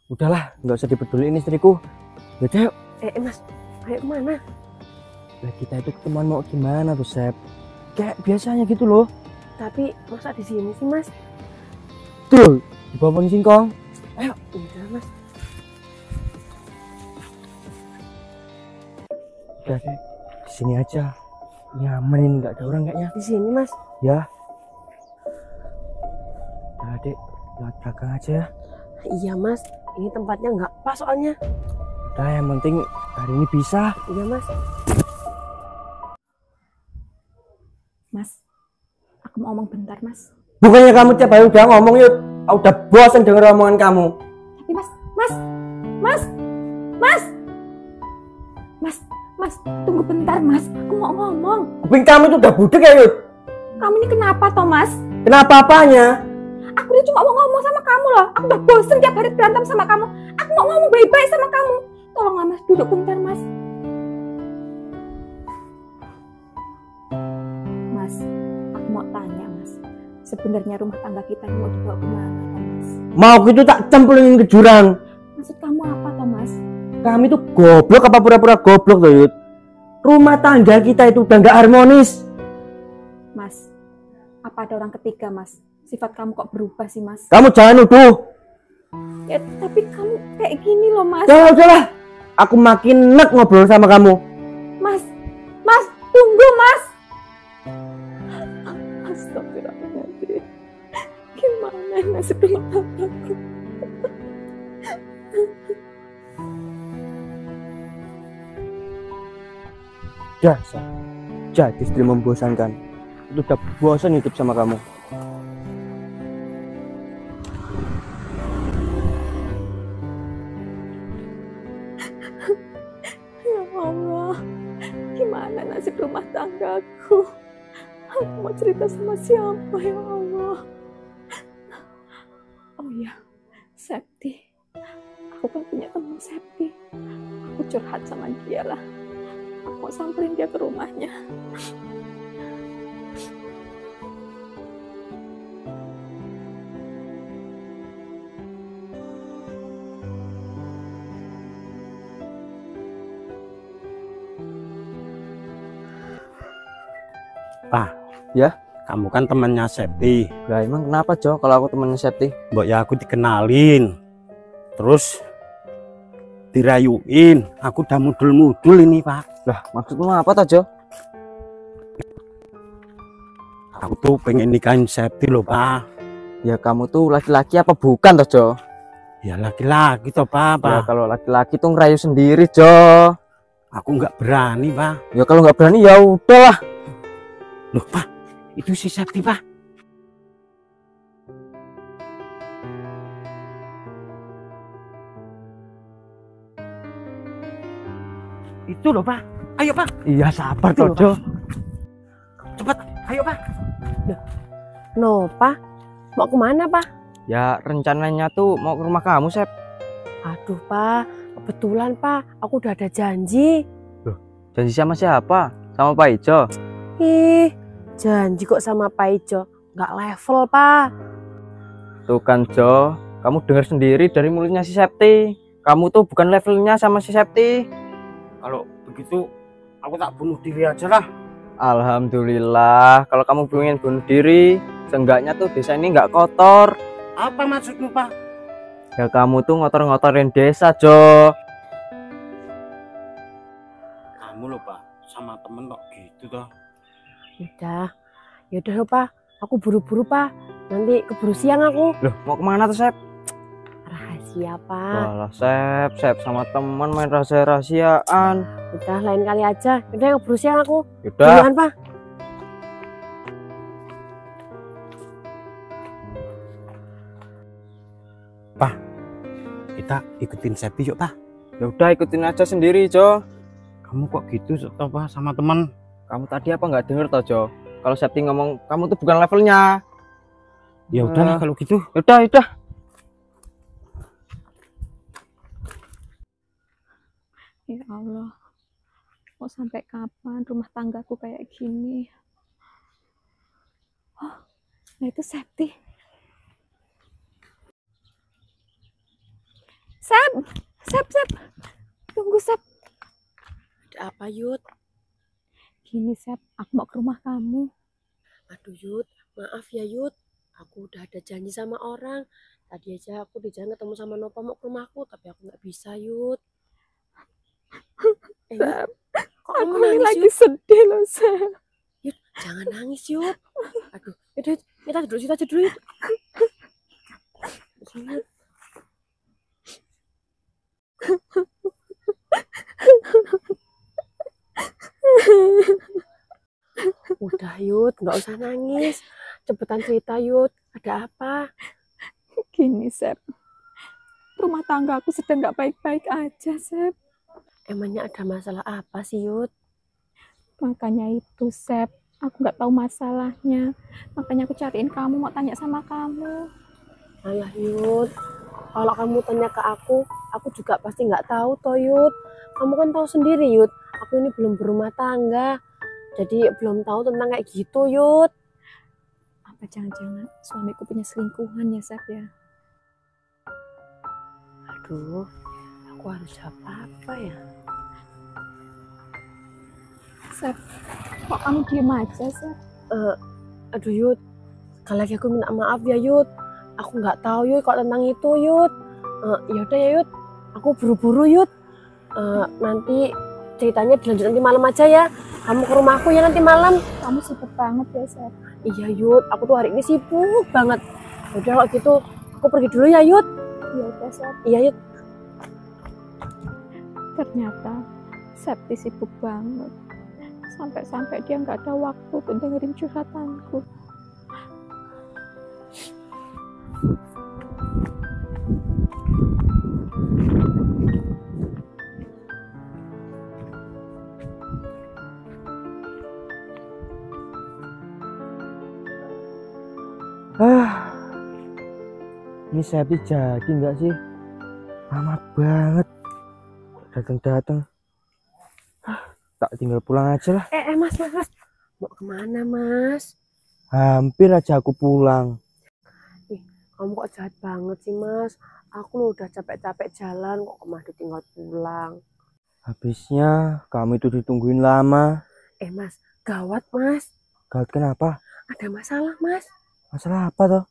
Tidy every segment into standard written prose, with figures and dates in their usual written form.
Udahlah, nggak usah dipeduliin istriku. Yaudah, yuk. Mas, ayo kemana? Lah kita itu ketemuan mau gimana tuh, Sep? Kayak biasanya gitu loh. Tapi masa di sini sih, Mas? Tuh, di bawah pohon singkong. Ayo. Udah, Mas. Udah deh, di sini aja. Nyaman ini, nggak ada orang kayaknya. Di sini, Mas. Ya. Udah dek, lewat belakang aja ya. Iya, Mas. Ini tempatnya nggak pas soalnya. Udah, yang penting hari ini bisa. Iya, Mas. Mas, aku mau ngomong bentar, Mas. Bukannya kamu tiap hari udah ngomong, Yud. Aku udah bosan denger omongan kamu. Tapi Mas, tunggu bentar, Mas. Aku mau ngomong. Kuping kamu itu udah budek ya, Yud. Kamu ini kenapa, toh, Mas? Kenapa apanya? Aku udah cuma mau ngomong sama kamu loh. Aku udah bosen tiap hari berantem sama kamu. Aku mau ngomong baik-baik sama kamu. Tolonglah, Mas, duduk bentar, Mas. Mas, aku mau tanya, Mas. Sebenarnya rumah tangga kita ini mau dibawa kemana, toh, Mas? Mau gitu tak cemplungin ke jurang. Maksud kamu apa, toh, Mas? Kami tuh goblok apa pura-pura goblok tuh, Yud? Rumah tangga kita itu udah nggak harmonis. Mas, apa ada orang ketiga, Mas? Sifat kamu kok berubah sih, Mas? Kamu jangan nuduh. Ya, tapi kamu kayak gini loh, Mas. Udahlah. Aku makin nek ngobrol sama kamu. Mas, tunggu, Mas. Astagfirullahaladzim. Gimana nasib rumah tanggaku? Dasar. Jadi istri membosankan. Itu udah bosan hidup sama kamu. Ya Allah, gimana nasib rumah tanggaku? Aku mau cerita sama siapa, ya Allah? Oh iya, Septi. Aku kan punya teman Septi. Aku curhat sama dia lah. Aku mau samperin dia ke rumahnya. Pak, Ya? kamu kan temannya Septi. Lah emang kenapa, Jo, kalau aku temannya Septi? Mbok ya aku dikenalin. Terus dirayuin. Aku udah mudul-mudul ini, Pak. Lah, maksudmu apa toh, Jo? Aku tuh pengen nikahin Septi loh, Pak. Ya kamu tuh laki-laki apa bukan toh, Jo? Ya laki-laki toh, Pak. Ya kalau laki-laki tuh ngerayu sendiri, Jo. Aku nggak berani, Pak. Ya kalau nggak berani ya udahlah. Loh, Pak. Itu si Septi, Pak. Itu loh, Pak. Ayo, Pak. Iya, sabar Itu toh, loh, Jo. Cepat. Ayo, Pak. No, Pak. Mau kemana, Pak? Ya rencananya tuh mau ke rumah kamu, Sep. Aduh, Pak. Kebetulan, Pak. Aku udah ada janji. Janji sama siapa? Sama Pak Ijo. Ih, janji kok sama Pak Ijo. Nggak level, Pak. Tuh kan, Jo. Kamu dengar sendiri dari mulutnya si Septi. Kamu tuh bukan levelnya sama si Septi. Kalau begitu, aku tak bunuh diri aja lah. Alhamdulillah. Kalau kamu pengen bunuh diri, seenggaknya tuh desa ini nggak kotor. Apa maksudmu, Pak? Ya kamu tuh ngotor-ngotorin desa, Jo. Kamu loh, Pak. Sama temen kok gitu toh. Yaudah loh, Pak. Aku buru-buru, Pak. Nanti keburu siang aku. Loh, mau kemana tuh, Sep? Rahasia, Pak. Walah, Sep sama teman main rahasia-rahasiaan. Udah, lain kali aja. Udah, keburu siang aku. Yaudah. Duluan, Pak. Kita ikutin Septi yuk, Pak. Ya udah, ikutin aja sendiri, Jo. Kamu kok gitu toh, Pak, sama temen? Kamu tadi apa nggak denger toh, Jo? Kalau Septi ngomong kamu tuh bukan levelnya. Ya udahlah kalau gitu. Udah. Ya Allah, mau sampai kapan rumah tanggaku kayak gini? Oh, nah itu Septi. Sep, Sep, Sep. Tunggu, Sep. Ada apa, Yud? Gini, Sep, aku mau ke rumah kamu. Aduh, Yud. Maaf ya, Yud. Aku udah ada janji sama orang. Tadi aja aku di jalan ketemu sama Nova mau ke rumahku, tapi aku nggak bisa, Yud. Yud, Sep, kok aku kamu ini nangis, lagi Yud? sedih loh, Sep. Yud, jangan nangis, Yud. Aduh, Yud, kita duduk situ aja dulu, Yud. Sini, Yud. Udah, Yud, nggak usah nangis. Cepetan cerita, Yud. Ada apa? Gini, Sep. Rumah tangga aku sedang nggak baik-baik aja, Sep. Emangnya ada masalah apa sih, Yud? Makanya itu, Sep. Aku nggak tahu masalahnya. Makanya aku cariin kamu, mau tanya sama kamu. Alah, Yud. Kalau kamu tanya ke aku juga pasti nggak tahu toh, Yud. Kamu kan tahu sendiri, Yud. Aku ini belum berumah tangga. Jadi belum tahu tentang kayak gitu, Yud. Apa jangan-jangan suamiku punya selingkuhan ya, Sep ya? Aduh, aku harus apa ya? Sep, kok kamu diem aja, Sep? Aduh, Yud. Sekali lagi aku minta maaf ya, Yud. Aku nggak tahu, Yud, kok tentang itu, Yud. Ya udah ya, Yud. Aku buru-buru, Yud. Nanti ceritanya dilanjut nanti malam aja ya. Kamu ke rumahku ya nanti malam. Kamu sibuk banget ya, Sep. Iya, Yud. Aku tuh hari ini sibuk banget. Udah kalau gitu, aku pergi dulu ya, Yud. Ya udah, Sep. Iya, Yud. Ternyata Septi sibuk banget. Sampai-sampai dia nggak ada waktu untuk dengerin curhatanku. Ini Septi jadi nggak sih? Lama banget datang-datang. Tak tinggal pulang aja lah. Mas. Mau kemana, Mas? Hampir aja aku pulang. Kamu kok jahat banget sih, Mas? Aku loh udah capek-capek jalan, kok malah ditinggal pulang. Habisnya kamu itu ditungguin lama. Mas, gawat, Mas. Gawat kenapa? Ada masalah, Mas. Masalah apa toh?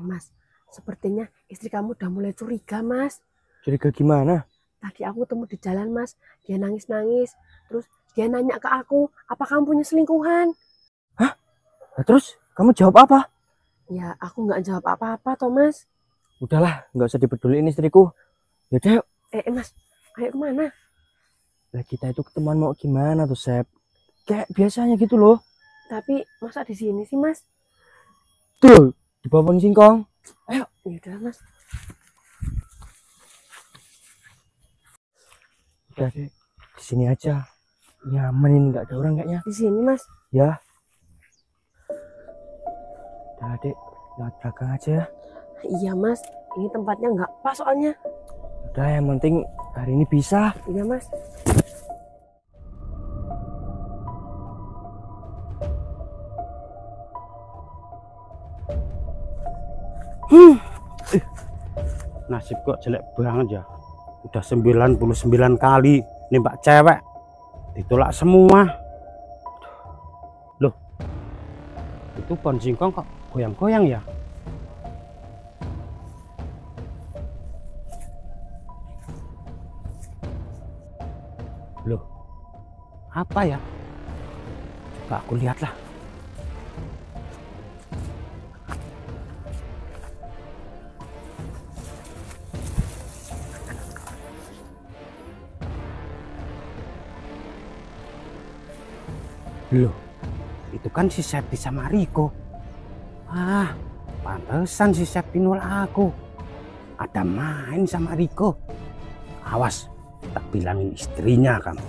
Mas, sepertinya istri kamu udah mulai curiga, Mas. Curiga gimana? Tadi aku ketemu di jalan, Mas. Dia nangis-nangis. Terus dia nanya ke aku, apa kamu punya selingkuhan? Hah? Nah, terus kamu jawab apa? Ya, aku nggak jawab apa-apa, toh, Mas. Udahlah, nggak usah dipeduliin istriku. Yaudah, yuk. Mas, ayo kemana? Lah kita itu ketemuan mau gimana tuh, Sep? Kayak biasanya gitu loh. Tapi masa di sini sih, Mas? Tuh, di bawah pohon singkong. Ayo, yaudah, Mas. Udah deh, di sini aja. Nyaman ini, nggak ada orang kayaknya. Di sini, Mas. Ya. Udah, Dek, lewat belakang aja ya. Iya, Mas. Ini tempatnya nggak pas soalnya. Udah, yang penting hari ini bisa. Iya, Mas. Nasib kok jelek banget ya. Udah 99 kali nembak cewek, ditolak semua. Loh, itu pohon singkong kok goyang-goyang ya? Loh, apa ya? Coba aku lihatlah. Loh, itu kan si Septi sama Riko. Pantesan si Septi nolak aku. Ada main sama Riko. Awas, tak bilangin istrinya kamu.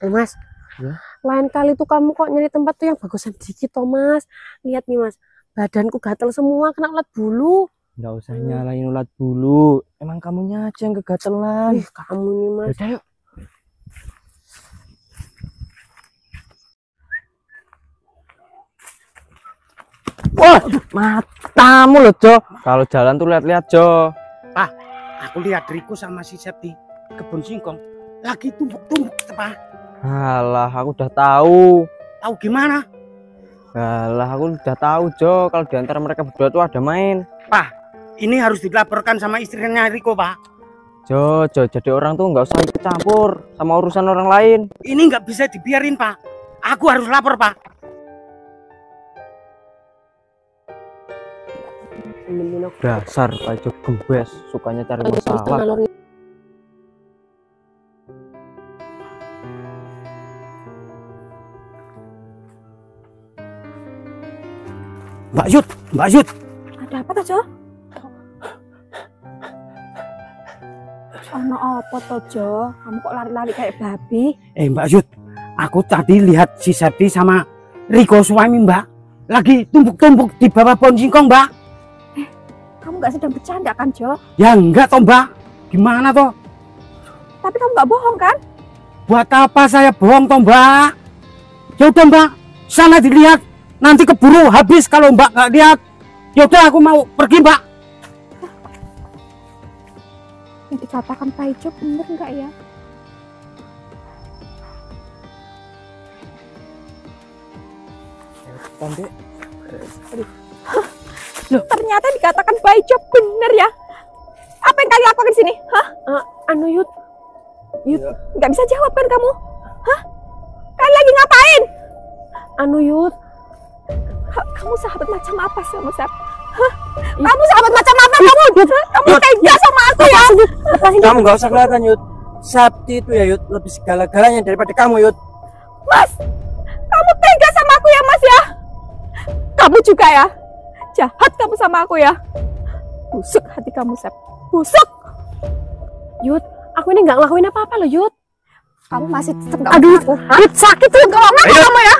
Mas, Ya? lain kali tuh kamu kok nyari tempat tuh yang bagusan dikit toh Mas. Lihat nih Mas, badanku gatel semua kena ulat bulu. Nggak usah nyalain ulat bulu. Emang kamunya aja yang kegatelan. Kamu nih Mas. Yaudah yuk. Wah, matamu loh, Jo. Kalau jalan tuh lihat-lihat, Jo. Aku lihat Riko sama si Septi kebun singkong lagi tumbuk-tumbuk, Pak. Alah, aku udah tahu. Tahu gimana? Alah, aku udah tahu, Jo. Kalau di antara mereka berdua tuh ada main. Ini harus dilaporkan sama istrinya Riko, Pak. Jo, jadi orang tuh nggak usah ikut campur sama urusan orang lain. Ini nggak bisa dibiarin, Pak. Aku harus lapor, Pak. Dasar Pak Jo gembes, sukanya cari masalah. Mbak Yud. Ada apa toh, Jo? Ono apa toh, Jo? Kamu kok lari-lari kayak babi? Mbak Yud, aku tadi lihat si Septi sama Riko suami Mbak lagi tumbuk-tumbuk di bawah pohon singkong, Mbak. Kamu nggak sedang bercanda kan, Jo? Ya enggak toh, Mbak. Gimana toh? Tapi kamu nggak bohong kan? Buat apa saya bohong toh, Mbak? Ya udah, Mbak, sana dilihat. Nanti keburu habis kalau Mbak nggak lihat. Ya udah, aku mau pergi, Mbak. Yang dikatakan Pak Ijo bener nggak ya? Tante, Loh, ternyata dikatakan Pak Ijo bener ya? Apa yang kalian lakukan di sini? Hah? Anu Yud, Nggak bisa jawab kan kamu? Hah? Kalian lagi ngapain? anu Yud, Kamu sahabat macam apa sih sama Sep? Hah? Kamu sahabat macam apa kamu? Hah? Kamu tega sama aku ya? kamu nggak usah kelihatan, Yud. Sabti itu ya, Yud, lebih segala-galanya daripada kamu, Yud. Mas, kamu tega sama aku ya, Mas ya? Kamu juga ya? Jahat kamu sama aku ya? Busuk hati kamu, Sep. Busuk. Yud, aku ini nggak ngelakuin apa-apa loh Yud. Kamu masih tetap nggak Aduh, mau aku. Yud sakit tuh kalau Kamu ya?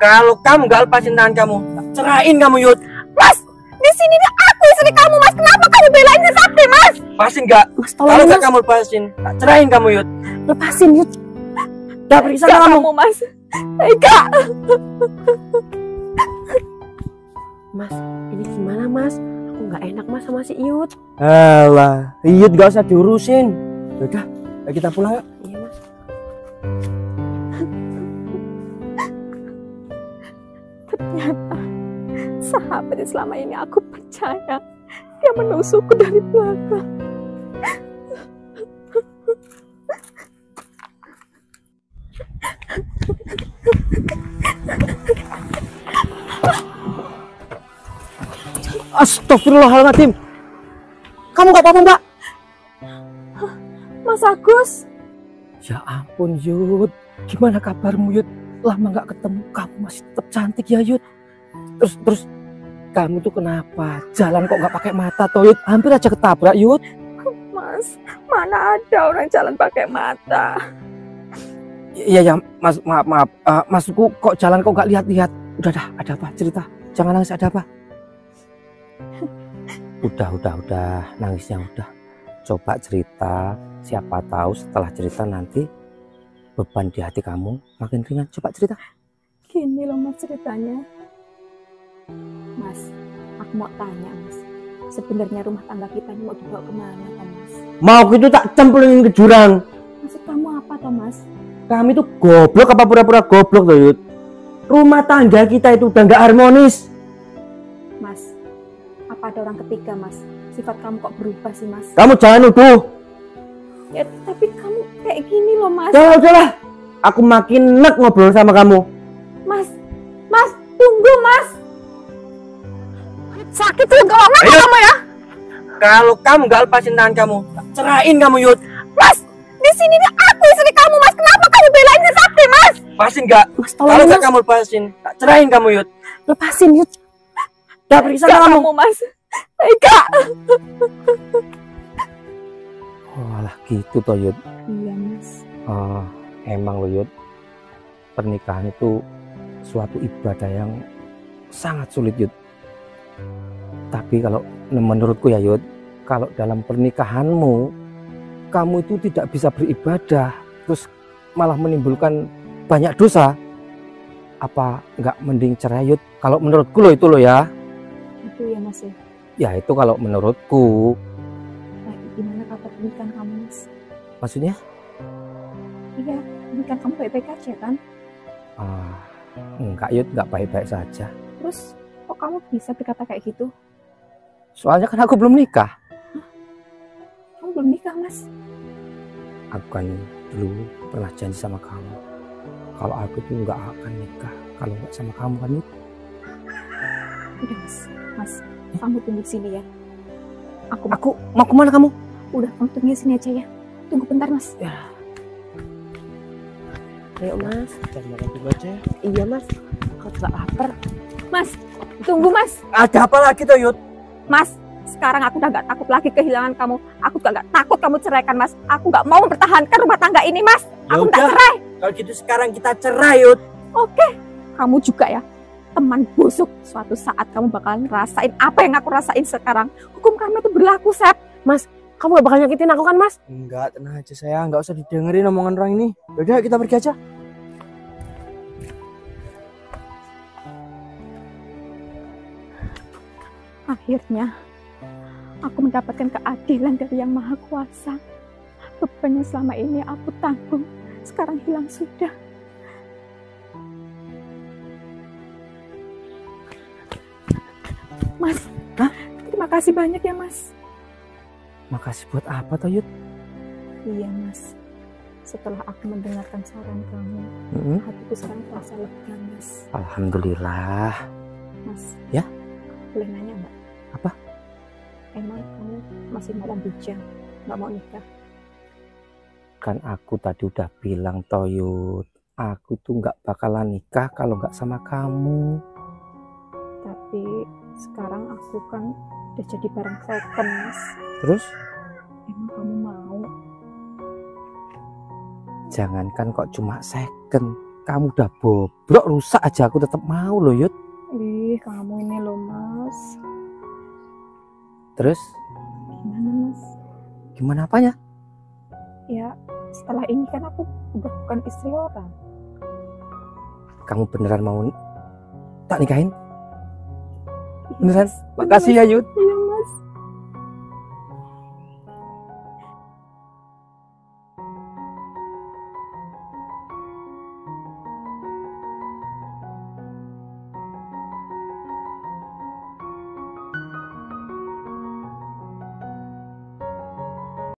Kalau kamu nggak lepasin tangan kamu, tak cerain kamu, Yud. Mas, di sini nih aku istri kamu, Mas. Kenapa kamu belain si Sakti, Mas? Lepasin nggak? Mas Kalau tolong nggak Mas, kamu lepasin, tak cerain kamu, Yud. lepasin Yud. Udah periksa Tega kamu. kamu, Mas. Tega. Mas, ini gimana Mas? Aku nggak enak Mas sama si Yud. Alah, Yud nggak usah diurusin. Udah, ayo kita pulang yuk. Iya Mas. Ternyata sahabat yang selama ini aku percaya dia menusukku dari belakang. Astagfirullahaladzim. Kamu nggak apa-apa, Mbak? Mas Agus, Ya ampun, Yud. Gimana kabarmu, Yud? Lama nggak ketemu, kamu masih tetap cantik ya, Yud. Terus kamu tuh kenapa? Jalan kok nggak pakai mata, toh, Yud? Hampir aja ketabrak, Yud. Mas, mana ada orang jalan pakai mata? Iya, Mas, maaf. Maksudku kok jalan kok nggak lihat-lihat. Udah dah, ada apa? Cerita. Jangan nangis, ada apa? Udah, nangisnya udah. Coba cerita, siapa tahu setelah cerita nanti beban di hati kamu makin ringan. Coba cerita. Gini loh Mas ceritanya. Mas, aku mau tanya Mas. Sebenarnya rumah tangga kita ini mau dibawa kemana toh Mas? Mau gitu tak cemplungin ke jurang. Maksud kamu apa toh Mas? Kami tuh goblok apa pura-pura goblok toh, Yud? Rumah tangga kita itu udah nggak harmonis. Mas, apa ada orang ketiga Mas? Sifat kamu kok berubah sih Mas? Kamu jangan nuduh. Ya tapi kamu kayak gini loh Mas. Udahlah. Aku makin nek ngobrol sama kamu. Mas, tunggu Mas. Sakit tuh kalau kamu ya. Kalau kamu nggak lepasin tangan kamu, tak cerain kamu, Yud. Mas, di sini nih aku istri kamu Mas. Kenapa kamu belain si Sakti Mas? Lepasin nggak? Mas Kalau tolong nggak Mas, kamu lepasin, tak cerain kamu, Yud. lepasin Yud. Udah periksa Tega kamu. kamu Mas. Tega. Oh, alah gitu toh, Yud. Iya Mas. Emang loh Yud, pernikahan itu suatu ibadah yang sangat sulit Yud. Tapi kalau menurutku ya Yud, kalau dalam pernikahanmu kamu itu tidak bisa beribadah, terus malah menimbulkan banyak dosa, apa nggak mending cerai Yud? Kalau menurutku loh itu loh ya. Itu ya Mas ya. Ya itu kalau menurutku. Nah, gimana kabar pernikahan kamu Mas? Maksudnya? Iya, pernikahan kamu baik-baik aja kan? Enggak Yud, enggak baik-baik saja. Terus kok kamu bisa berkata kayak gitu? Soalnya kan aku belum nikah. Kamu belum nikah Mas? Aku kan dulu pernah janji sama kamu, kalau aku tuh nggak akan nikah kalau nggak sama kamu kan Yud. Udah Mas, kamu tunggu sini ya. Aku Mau kemana kamu? udah, kamu tunggu sini aja ya. Tunggu bentar Mas. Ya. Ayo Mas. Kita makan dulu aja. Iya Mas. Aku juga lapar. Mas, tunggu Mas. Ada apa lagi tuh Yud? Mas, sekarang aku udah gak takut lagi kehilangan kamu. Aku juga gak takut kamu ceraikan Mas. Aku gak mau mempertahankan rumah tangga ini Mas. Aku minta cerai. Kalau gitu sekarang kita cerai Yud. Oke, kamu juga ya, teman busuk. Suatu saat kamu bakalan ngerasain apa yang aku rasain sekarang. Hukum kamu itu berlaku, Sep. Mas, kamu gak bakal nyakitin aku kan Mas? Enggak, tenang aja sayang, nggak usah didengerin omongan orang ini. Yaudah kita pergi aja. Akhirnya, aku mendapatkan keadilan dari Yang Maha Kuasa. Beban yang selama ini aku tanggung, sekarang hilang sudah. Mas, terima kasih banyak ya Mas. Makasih buat apa toh Yud? Iya Mas, setelah aku mendengarkan saran kamu, hatiku sekarang terasa lega Mas. Alhamdulillah. Mas, Ya? boleh nanya nggak? Apa? Emang kamu masih mau bujang, nggak mau nikah? Kan aku tadi udah bilang toh Yud, aku tuh nggak bakalan nikah kalau nggak sama kamu. Tapi sekarang aku kan udah jadi barang second Mas. Terus? Emang kamu mau? Jangankan kok cuma second, kamu udah bobrok rusak aja aku tetap mau loh Yud. Ih, kamu ini loh Mas. Terus? Gimana Mas? Gimana apanya? Ya, setelah ini kan aku udah bukan istri orang. Kamu beneran mau tak nikahin? Iya, Beneran? Mas. Makasih ya Yud. Iya